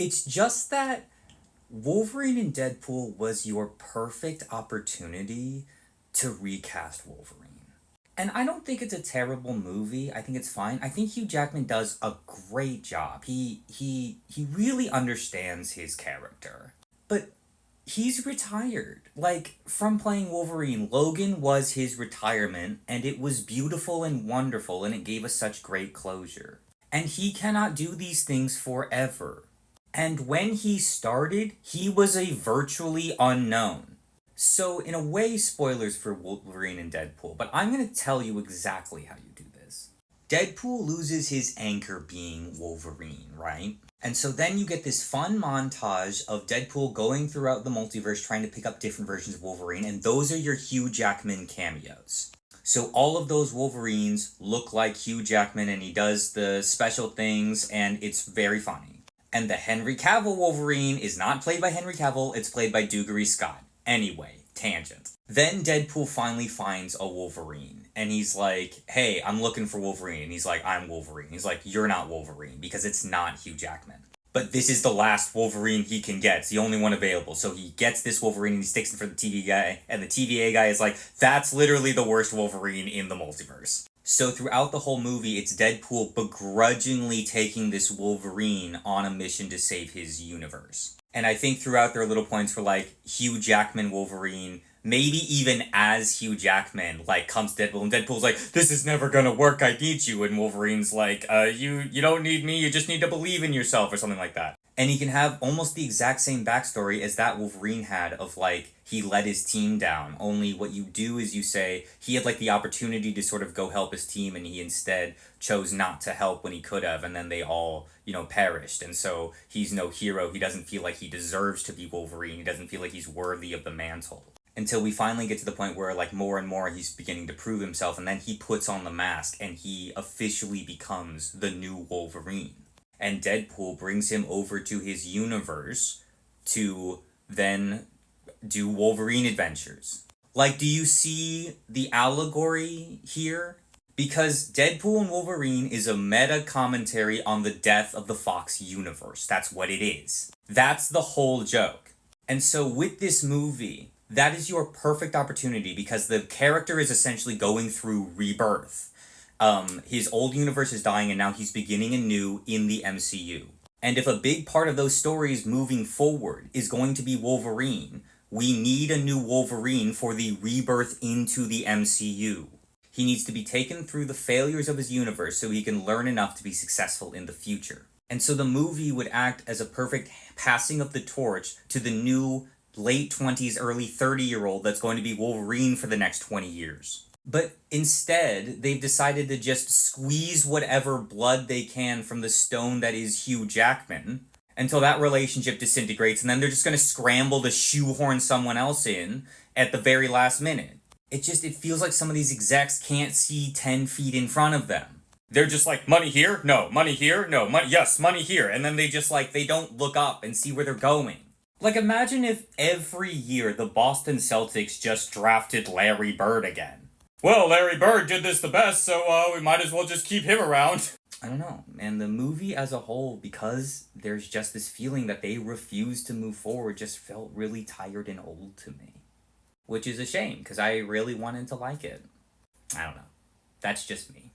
It's just that Wolverine and Deadpool was your perfect opportunity to recast Wolverine. And I don't think it's a terrible movie. I think it's fine. I think Hugh Jackman does a great job. He really understands his character. But he's retired. Like, from playing Wolverine, Logan was his retirement, and it was beautiful and wonderful, and it gave us such great closure. And he cannot do these things forever. And when he started, he was a virtually unknown. So, in a way, spoilers for Wolverine and Deadpool, but I'm going to tell you exactly how you do this. Deadpool loses his anchor being Wolverine, right? And so then you get this fun montage of Deadpool going throughout the multiverse trying to pick up different versions of Wolverine, and those are your Hugh Jackman cameos. So all of those Wolverines look like Hugh Jackman, and he does the special things, and it's very funny. And the Henry Cavill Wolverine is not played by Henry Cavill, it's played by Dougray Scott. Anyway, tangent. Then Deadpool finally finds a Wolverine, and he's like, hey, I'm looking for Wolverine. And he's like, I'm Wolverine. He's like, you're not Wolverine, because it's not Hugh Jackman. But this is the last Wolverine he can get. It's the only one available. So he gets this Wolverine, and he sticks it for the TV guy, and the TVA guy is like, that's literally the worst Wolverine in the multiverse. So throughout the whole movie, it's Deadpool begrudgingly taking this Wolverine on a mission to save his universe. And I think throughout there are little points where, like, Hugh Jackman Wolverine, maybe even as Hugh Jackman, like, comes to Deadpool, and Deadpool's like, this is never gonna work, I need you, and Wolverine's like, you don't need me, you just need to believe in yourself, or something like that. And he can have almost the exact same backstory as that Wolverine had of, like, he let his team down. Only what you do is you say he had, like, the opportunity to sort of go help his team, and he instead chose not to help when he could have, and then they all, perished. And so he's no hero. He doesn't feel like he deserves to be Wolverine. He doesn't feel like he's worthy of the mantle. Until we finally get to the point where, like, more and more he's beginning to prove himself, and then he puts on the mask, and he officially becomes the new Wolverine. And Deadpool brings him over to his universe to then do Wolverine adventures. Like, do you see the allegory here? Because Deadpool and Wolverine is a meta commentary on the death of the Fox universe. That's what it is. That's the whole joke. And so with this movie, that is your perfect opportunity because the character is essentially going through rebirth. His old universe is dying and now he's beginning anew in the MCU. And if a big part of those stories moving forward is going to be Wolverine, we need a new Wolverine for the rebirth into the MCU. He needs to be taken through the failures of his universe so he can learn enough to be successful in the future. And so the movie would act as a perfect passing of the torch to the new late 20s, early 30-year-old that's going to be Wolverine for the next 20 years. But instead, they've decided to just squeeze whatever blood they can from the stone that is Hugh Jackman until that relationship disintegrates, and then they're just going to scramble to shoehorn someone else in at the very last minute. It feels like some of these execs can't see 10 feet in front of them. They're just like, money here? No. Money here? No. Yes, money here. And then they just, like, they don't look up and see where they're going. Like, imagine if every year the Boston Celtics just drafted Larry Bird again. Well, Larry Bird did this the best, so we might as well just keep him around. I don't know. And the movie as a whole, because there's just this feeling that they refuse to move forward, just felt really tired and old to me. Which is a shame, because I really wanted to like it. I don't know. That's just me.